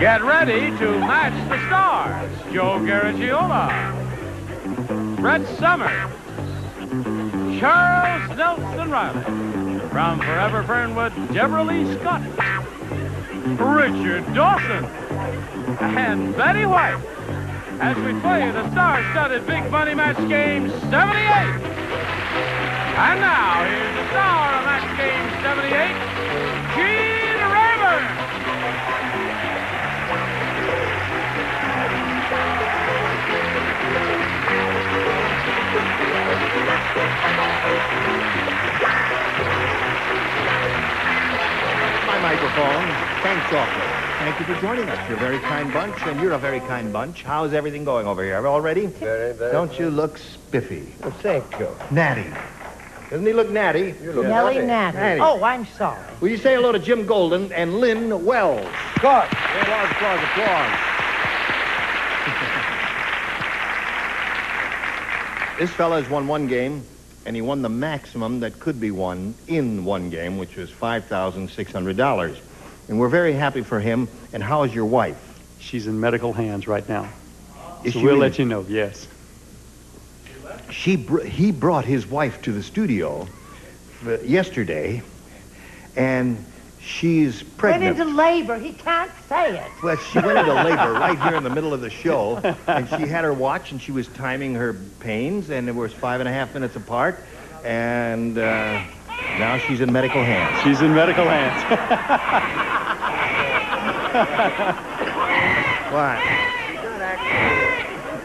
Get ready to match the stars. Joe Garagiola, Brett Summers, Charles Nelson Reilly. From Forever Fernwood, Debralee Scott, Richard Dawson, and Betty White. As we play the star-studded Big Money Match Game 78. And now, here's the star of Match Game 78, Gene Rayburn. My microphone. Thanks awfully. Thank you for joining us. You're a very kind bunch, and you're a very kind bunch. How's everything going over here? All ready? Very, very. Don't you look spiffy? Oh, thank you. Natty. Doesn't he look natty? You look Nellie naughty. Natty. Oh, I'm sorry. Will you say hello to Jim Golden and Lynn Wells? Scott. Applause. This fella has won one game, and he won the maximum that could be won in one game, which was $5,600. And we're very happy for him. And how is your wife? She's in medical hands right now. Is So she we'll really? let you know, yes. He brought his wife to the studio yesterday, and she's Went pregnant. into labor. He can't say it. Well, she went into labor right here in the middle of the show, and she had her watch, and she was timing her pains, and it was 5.5 minutes apart, and now she's in medical hands. She's in medical hands. What?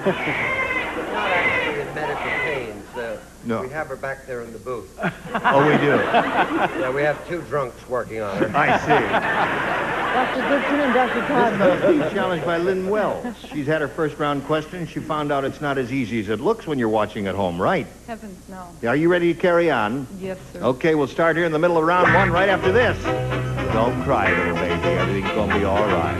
She's not actually in medical pains. No. We have her back there in the booth. Oh, we do. Yeah, we have two drunks working on her. I see. Dr. Goodson and Dr. This Todd. fella's being challenged by Lynn Wells. She's had her first round question. She found out it's not as easy as it looks when you're watching at home, right? Heavens, no. Are you ready to carry on? Yes, sir. Okay, we'll start here in the middle of round one right after this. Don't cry, little baby. Everything's going to be all right.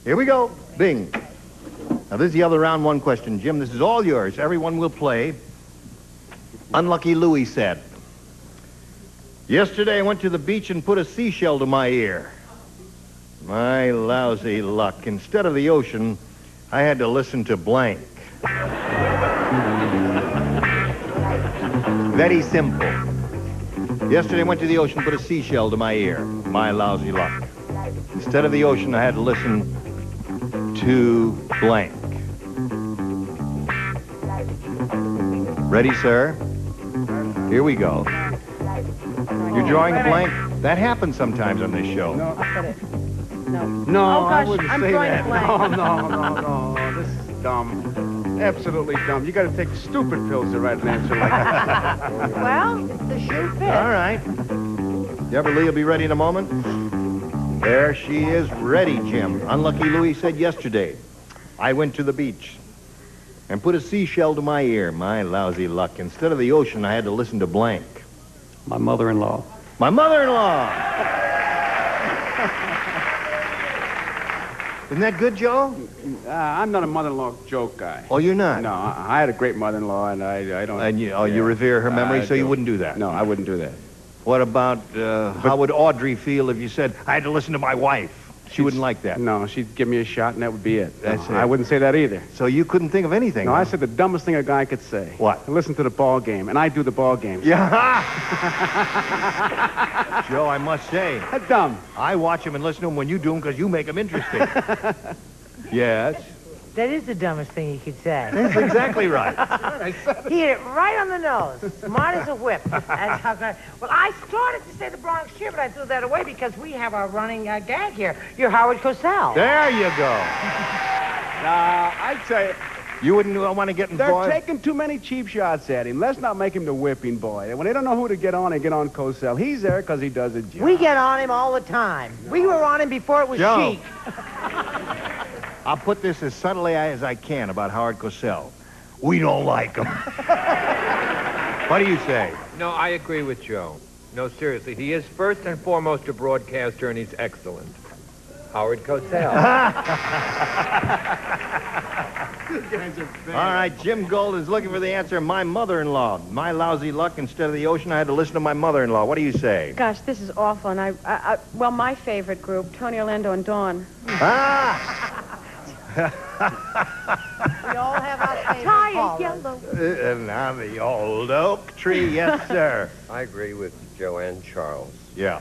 Here we go. Bing. Now, this is the other round one question. Jim, this is all yours. Everyone will play. Unlucky Louie said, yesterday I went to the beach and put a seashell to my ear. My lousy luck. Instead of the ocean, I had to listen to blank. Very simple. Yesterday I went to the ocean, put a seashell to my ear. My lousy luck. Instead of the ocean, I had to listen to blank. Ready, sir? Here we go. You're drawing a blank. That happens sometimes on this show. No. No, Oh, I gosh, wouldn't I'm say drawing that. a blank. No. This is dumb. Absolutely dumb. You got to take stupid pills to write an answer like that. Well, the shoe fits. All right. Debralee will be ready in a moment. There she is, ready, Jim. Unlucky Louie said yesterday, I went to the beach and put a seashell to my ear. My lousy luck. Instead of the ocean, I had to listen to blank. My mother-in-law. My mother-in-law. Isn't that good, Joe? I'm not a mother-in-law joke guy. Oh, you're not? No, I had a great mother-in-law, and I don't... And you revere her memory, I so you do. wouldn't do that? No, I wouldn't do that. What about, how would Audrey feel if you said, I had to listen to my wife? She wouldn't like that. No, she'd give me a shot, and that would be it. That's No, it. I wouldn't say that either. So you couldn't think of anything? No, huh? I said the dumbest thing a guy could say. What? Listen to the ball game, and I do the ball game. Yeah. Joe, I must say, That's dumb. I watch him and listen to him when you do them because you make them interesting. Yes. That is the dumbest thing you could say. That's exactly right. He hit it right on the nose. Smart as a whip. That's how good. Well, I started to say the Bronx Cheer, but I threw that away because we have our running gag here. You're Howard Cosell. There you go. I'd say You wouldn't want to get they're involved? taking too many cheap shots at him. Let's not make him the whipping boy. When they don't know who to get on, they get on Cosell. He's there because he does a job. We get on him all the time. We were on him before it was Joe. chic. I'll put this as subtly as I can about Howard Cosell. We don't like him. What do you say? No, I agree with Joe. No, seriously, he is first and foremost a broadcaster, and he's excellent. Howard Cosell. All right, Jim Golden's looking for the answer. My mother-in-law. My lousy luck, instead of the ocean, I had to listen to my mother-in-law. What do you say? Gosh, this is awful. And well, my favorite group, Tony Orlando and Dawn. Ah! We all have our favorite Tie is callers. yellow. And on the old oak tree, yes, sir. I agree with Joanne Charles. Yeah.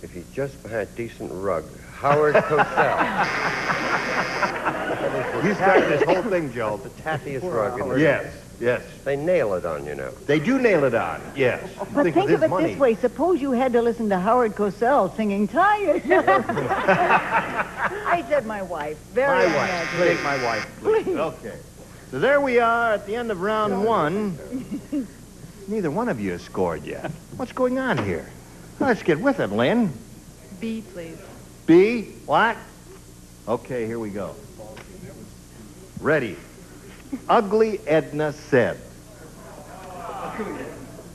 If he just had a decent rug, Howard Cosell. You started this whole thing, Joe. The tattiest rug in the Yes, yes. They nail it on, you know. They do nail it on, yes. But think with of his it money. this way. Suppose you had to listen to Howard Cosell singing Tired. I said my wife. Very My wife. unlikely. Take my wife, please. Okay. So there we are at the end of round one. Neither one of you has scored yet. What's going on here? Let's get with it, Lynn. B, please. B, what? Okay, here we go. Ready. Ugly Edna said.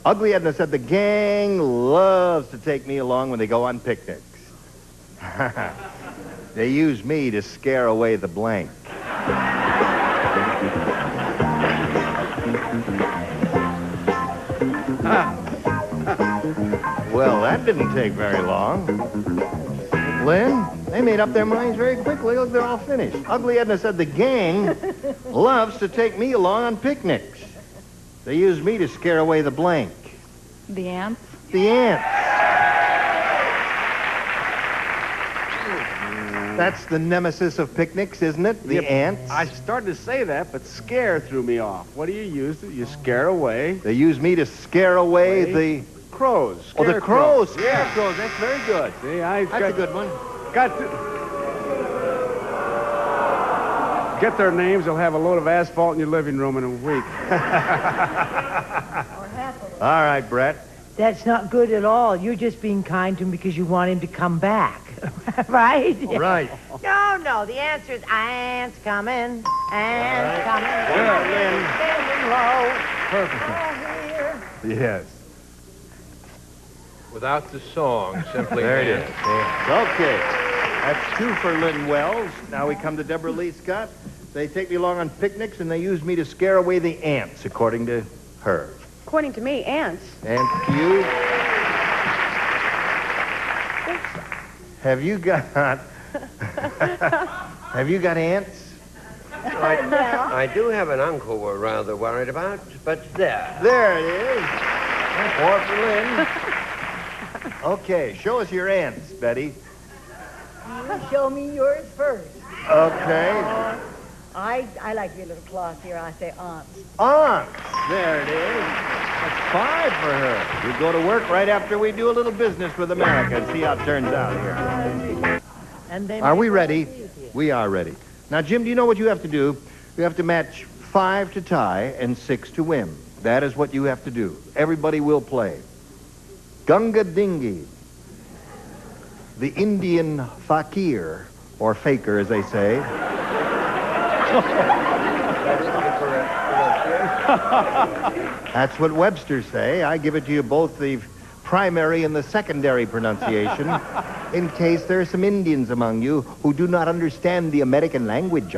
Ugly Edna said, the gang loves to take me along when they go on picnics. They use me to scare away the blank. Well, that didn't take very long. Lynn, they made up their minds very quickly. Look, they're all finished. Ugly Edna said, the gang loves to take me along on picnics. They use me to scare away the blank. The ants. The ants. That's the nemesis of picnics, isn't it? The Yep. ants. I started to say that, but scare threw me off. What do you use? You scare away. They use me to scare away the... Crows. Oh, the crows. Yeah. Scarecrows. That's very good. See, I That's a good one. got to get their names. They'll have a load of asphalt in your living room in a week. All right, Brett. That's not good at all. You're just being kind to him because you want him to come back. Right? Right. No. The answer is ants coming. Ants coming. Well, Lynn. Standing low. Perfect. Yes. Without the song, simply There it is. ants. Okay. That's two for Lynn Wells. Now we come to Debralee Scott. They take me along on picnics, and they use me to scare away the ants, according to her. According to me, ants. And to you? Have you got... Have you got ants? I do have an uncle we're rather worried about, but there. There it is. Four for Lynn. Okay, show us your ants, Betty. You show me yours first. Okay. I like to be a little classier. I say aunts. Aunts. There it is. That's five for her. We go to work right after we do a little business with America and see how it turns out here. And they Are we make ready? it easier. We are ready. Now, Jim, do you know what you have to do? You have to match 5 to tie and 6 to win. That is what you have to do. Everybody will play. Gunga Dingy, the Indian fakir, or faker, as they say. That's what Webster say. I give it to you both the primary and the secondary pronunciation in case there are some Indians among you who do not understand the American language.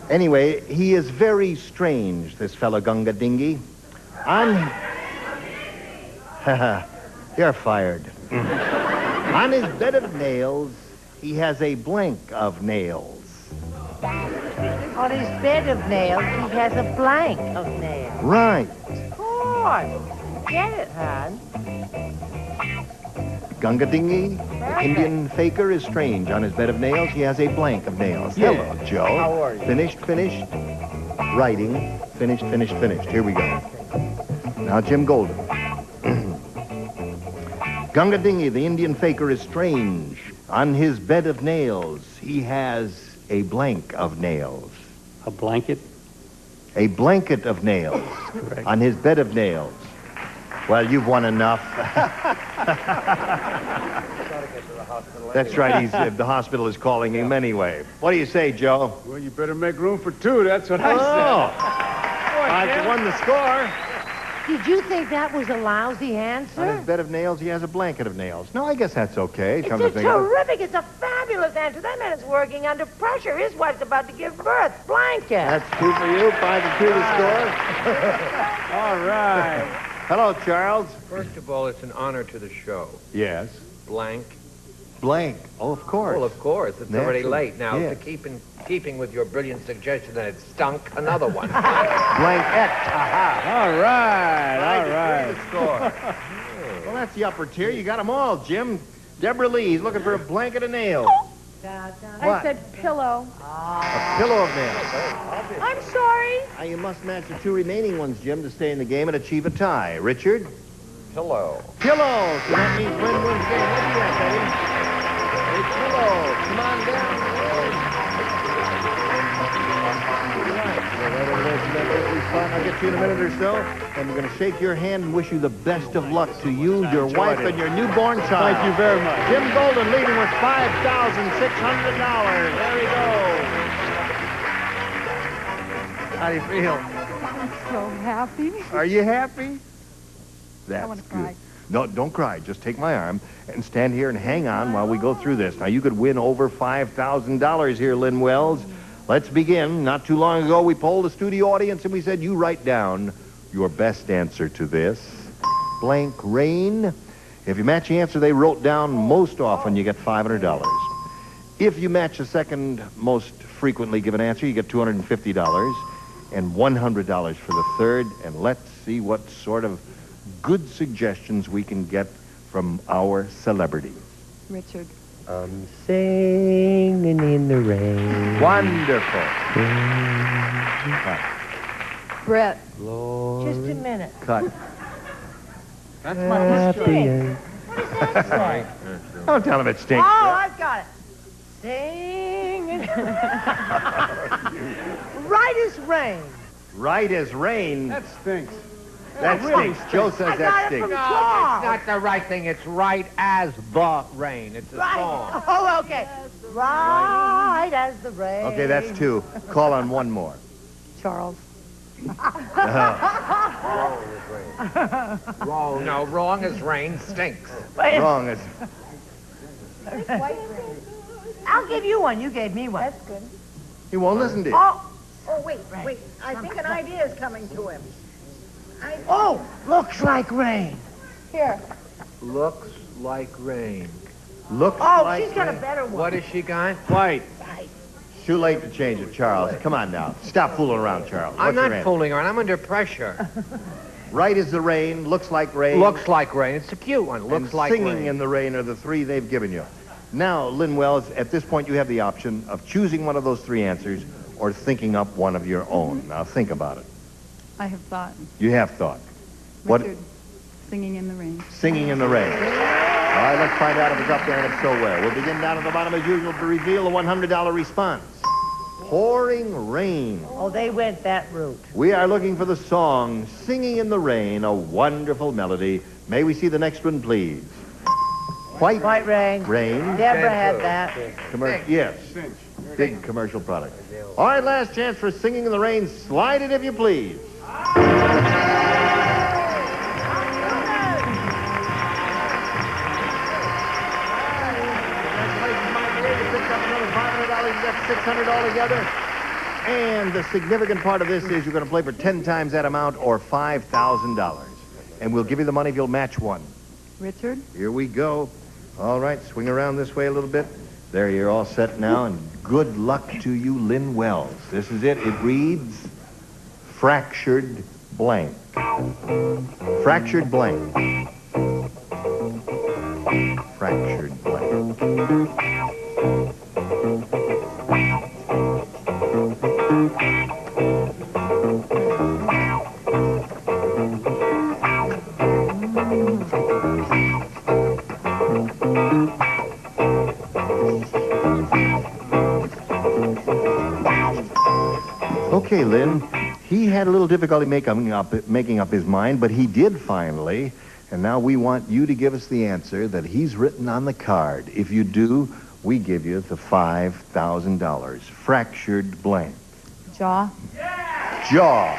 Anyway, he is very strange, this fellow Gunga Dingy. You're fired. On his bed of nails, he has a blank of nails. On his bed of nails, he has a blank of nails. Right. Of course. Get it, hon. Gunga Dingy, the Indian faker, is strange. On his bed of nails, he has a blank of nails. Yeah. Hello, Joe. How are you? Finished. Writing. Finished. Here we go. Now, Jim Golden. Gunga Dingy, the Indian faker, is strange. On his bed of nails, he has a blank of nails. A blanket? A blanket of nails. Correct. On his bed of nails. Well, you've won enough. That's right. The hospital is calling him anyway. What do you say, Joe? Well, you better make room for two. That's what I Oh, said. I've won the score. Did you think that was a lousy On answer? his bed of nails, he has a blanket of nails. No, I guess that's okay. It's Come to a think of it. terrific, it's a fabulous answer. That man is working under pressure. His wife's about to give birth. Blanket. That's 2 for you. 5-2 the score. All right. Hello, Charles. First of all, it's an honor to the show. Yes. Blank. Blank. Oh, of course. Well, of course. It's already Naturally. late. Now, Yeah. to keep in keeping with your brilliant suggestion that it stunk, another one. Blankette. All right. All right. Score. Well, that's the upper tier. You got them all, Jim. Debralee, he's looking for a blanket of nails. I What? said pillow. A pillow of nails. I'm sorry. You must match the 2 remaining ones, Jim, to stay in the game and achieve a tie. Richard? Pillow. Pillow. So that means Lynn wins the game. What do you have, Betty? A pillow. Come on down. I'll get you in a minute or so, and we're going to shake your hand and wish you the best of luck to you, your wife, and your newborn child. Thank you very much. Jim Golden leading with $5,600. There he goes. How do you feel? So happy. Are you happy? That's wanna good. cry. No, don't cry. Just take my arm and stand here and hang on while we go through this. Now, you could win over $5,000 here, Lynn Wells. Let's begin. Not too long ago, we polled the studio audience and we said, you write down your best answer to this. Blank rain. If you match the answer they wrote down most often, you get $500. If you match the second most frequently given answer, you get $250 and $100 for the third. And let's see what sort of good suggestions we can get from our celebrities. Richard. I'm singing in the rain. Wonderful. Cut. Brett. Just a minute. Cut. That's my String. Don't tell him it stinks. Oh, I've got it. Sing. Right as rain. Right as rain. That stinks. That stinks. Joe says I that got it stinks. from No, Charles. it's not the right thing. It's right as the rain. It's a Right. song. Oh, okay. Right as the rain. Okay, that's 2. Call on one more. Charles. Wrong. No, wrong as rain stinks. Wrong. It's, I'll give you one. You gave me one. That's good. he won't listen to you. Oh, Oh, wait. I think an idea is coming to him. oh, looks like rain. Here. Looks like rain. Looks Oh, like she's got a rain. better one. What has she got? White. Too late to change it, Charles. Come on now. Stop fooling around, Charles. I'm What's your not answer? fooling around. I'm under pressure. Right as the rain, looks like rain. Looks like rain. It's a cute one. and Looks like singing rain. in the rain are the 3 they've given you. Now, Lynn Wells, at this point you have the option of choosing one of those 3 answers or thinking up one of your own. Now, think about it. I have thought. You have thought. What? Richard. Singing in the rain. Singing in the rain. All right, let's find out if it's up there and if so where. We'll begin down at the bottom as usual to reveal a $100 response. Pouring rain. Oh, they went that route. We are looking for the song Singing in the Rain, a wonderful melody. May we see the next one, please? White rain. Rain. Deborah had that. Yes. Big commercial product. All right, last chance for Singing in the Rain. Slide it if you please. $600 altogether. And the significant part of this is you're going to play for 10 times that amount or $5,000. And we'll give you the money if you'll match one. Richard. Here we go. All right, swing around this way a little bit. There, you're all set now, and good luck to you, Lynn Wells. This is it. It reads, Fractured Blank. Fractured Blank. Fractured Blank. Okay, Lynn, he had a little difficulty making up his mind, but he did finally. And now we want you to give us the answer that he's written on the card. If you do, we give you the $5,000. Fractured blank. Jaw. Jaw.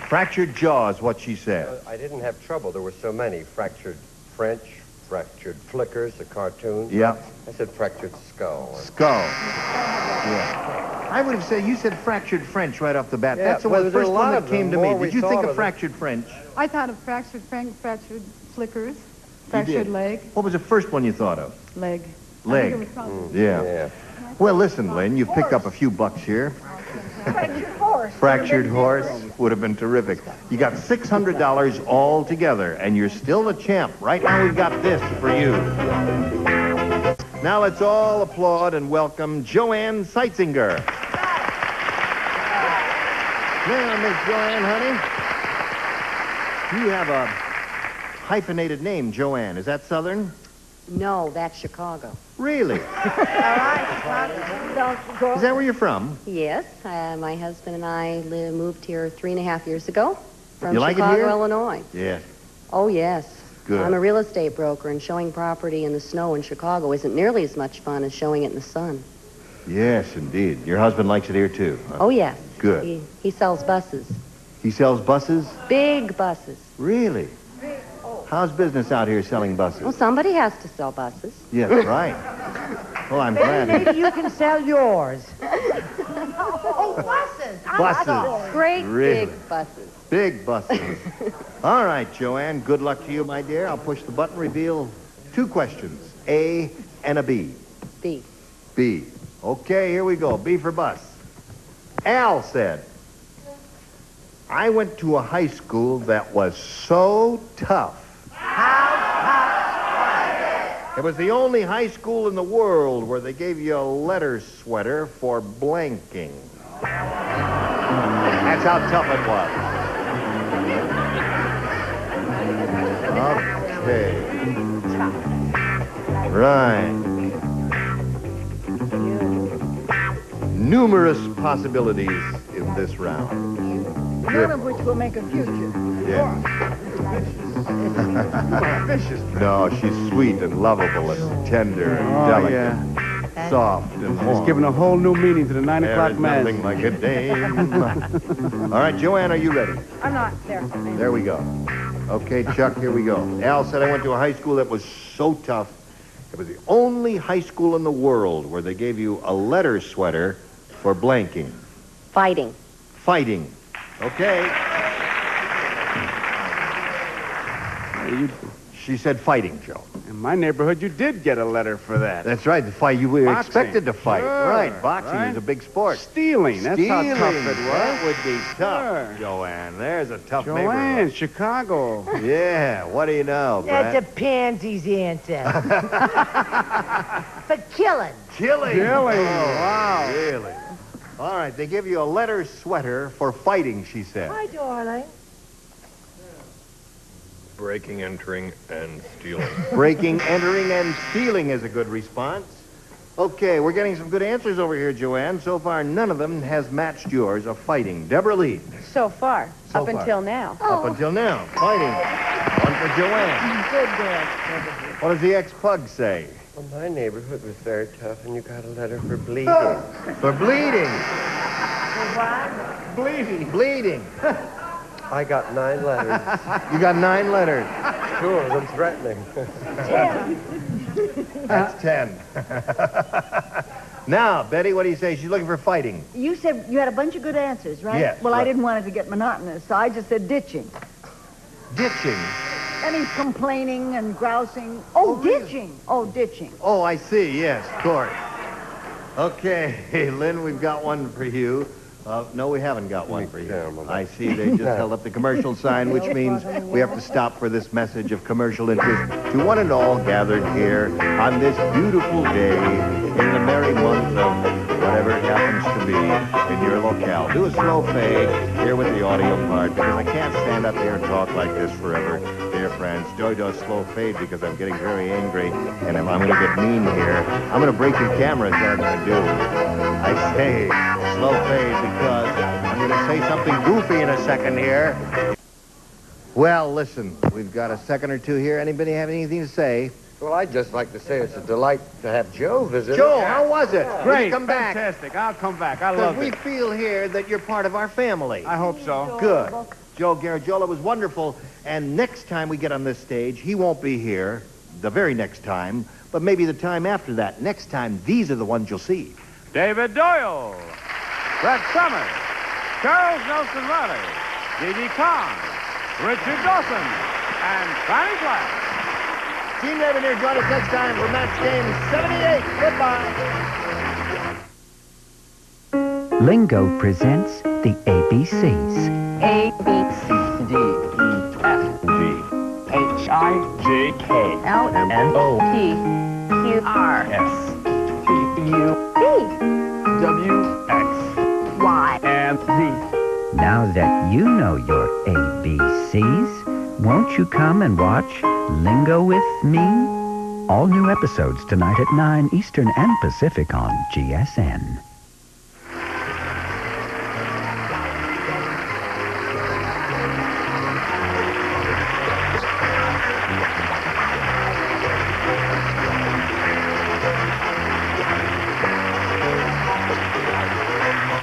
Fractured jaw is what she said. I didn't have trouble. There were so many. Fractured French, fractured flickers, a cartoon. Yep. I said fractured skull. Skull. Yeah. I would have said, you said fractured French right off the bat. Yeah, That's the well, one, there's first a one lot that of came them. to me. More we Did you thought think of of them. fractured French? I thought of fractured fractured flickers, You fractured did. leg, What was the first one you thought of? leg. Leg. I think it was probably Yeah. Well, listen, Lynn, you've picked up a few bucks here. Fractured horse. Fractured horse would have been terrific. You got $600 all together, and you're still the champ. Right now, we've got this for you. Now let's all applaud and welcome Joanne Seitzinger. Now, Miss Joanne, honey, you have a hyphenated name, Joanne. Is that Southern? No, that's Chicago. Really? Is that where you're from? Yes, my husband and I moved here 3.5 years ago from You like it Chicago, here? Illinois. Yes. Oh, yes. Good. I'm a real estate broker, and showing property in the snow in Chicago isn't nearly as much fun as showing it in the sun. Yes, indeed. Your husband likes it here, too. Huh? Oh, yes. Good. He sells buses. He sells buses? Big buses. Really? How's business out here selling buses? Well, somebody has to sell buses. Yes, right. Well, I'm glad. Maybe you can sell yours. Oh, buses. Buses. Great Really? big buses. Big buses. All right, Joanne, good luck to you, my dear. I'll push the button, reveal 2 questions, A and a B. B. B. Okay, here we go. B for bus. Al said, I went to a high school that was so tough. It was the only high school in the world where they gave you a letter sweater for blanking. That's how tough it was. Okay. Right. Numerous possibilities in this round. None of which will make a future. Yeah. No, she's sweet and lovable and tender and delicate. Soft and warm. It's giving a whole new meaning to the 9 There o'clock is mass. nothing like a dame. All right, Joanne, are you ready? I'm not there. There we go. Okay, Chuck, here we go. Al said I went to a high school that was so tough. It was the only high school in the world where they gave you a letter sweater for blanking. Fighting. Fighting. Okay. She said fighting, Joe. In my neighborhood, you did get a letter for that. That's right. The fight. You were Boxing. expected to fight. Sure, Right. Boxing right. is a big sport. Stealing. That's how tough it was. That would be tough, Sure. Joanne. There's a tough Joanne, neighborhood. Chicago. Yeah. What do you know, That's Brad? a pansy's answer. For killing. Killing. Killing. Oh, Wow. Really? All right. They give you a letter sweater for fighting, she said. Hi, darling. Breaking, entering, and stealing. Breaking, entering, and stealing is a good response. Okay, we're getting some good answers over here, Joanne. So far, none of them has matched yours of fighting. Debralee, So far, So up far. until now. up until now, fighting. One for Joanne. Good girl. What does the ex-pug say? Well, my neighborhood was very tough, and you got a letter for bleeding. For bleeding. Bleeding. Bleeding. I got 9 letters. You got 9 letters. 2 of them threatening. That's 10. Now, Betty, what do you say? She's looking for fighting. You said you had a bunch of good answers, right? Yes, Well, I right. didn't want it to get monotonous, so I just said ditching. Ditching. Any complaining and grousing. Oh, ditching. Oh, ditching. Oh, I see. Yes, of course. Okay, Lynn, we've got one for you. No, we haven't got one for you. I see they just held up the commercial sign, which means we have to stop for this message of commercial interest to one and all gathered here on this beautiful day in the merry month of whatever it happens to be in your locale. Do a slow fade here with the audio part because I can't stand up here and talk like this forever, dear friends. Do a slow fade because I'm getting very angry, and if I'm going to get mean here, I'm going to break your camera is what I'm going to do. I say slow fade because I'm going to say something goofy in a second here. Well, listen, we've got a second or two here. Anybody have anything to say? Well, I'd just like to say it's a delight to have Joe visit. Joe, how was it? Will you Great. come back? Fantastic. I'll come back. I Because love we it. feel here that you're part of our family. I hope so. Good. Joe Garagiola was wonderful. And next time we get on this stage, he won't be here the very next time, but maybe the time after that. Next time, these are the ones you'll see. David Doyle, Brett Summers, Charles Nelson Reilly, D.D. Kahn, Richard Dawson, and Fanny Flash. Gene Raven here. Join us next time for Match Game 78. Goodbye. Lingo presents the ABCs. A, B, C, D, E, F, G, H, I, J, K, L, M, N, O, P, Q, R, S, T, U, V, W, X, Y, and Z. Now that you know your ABCs, won't you come and watch Lingo with Me? All new episodes tonight at 9 Eastern and Pacific on GSN.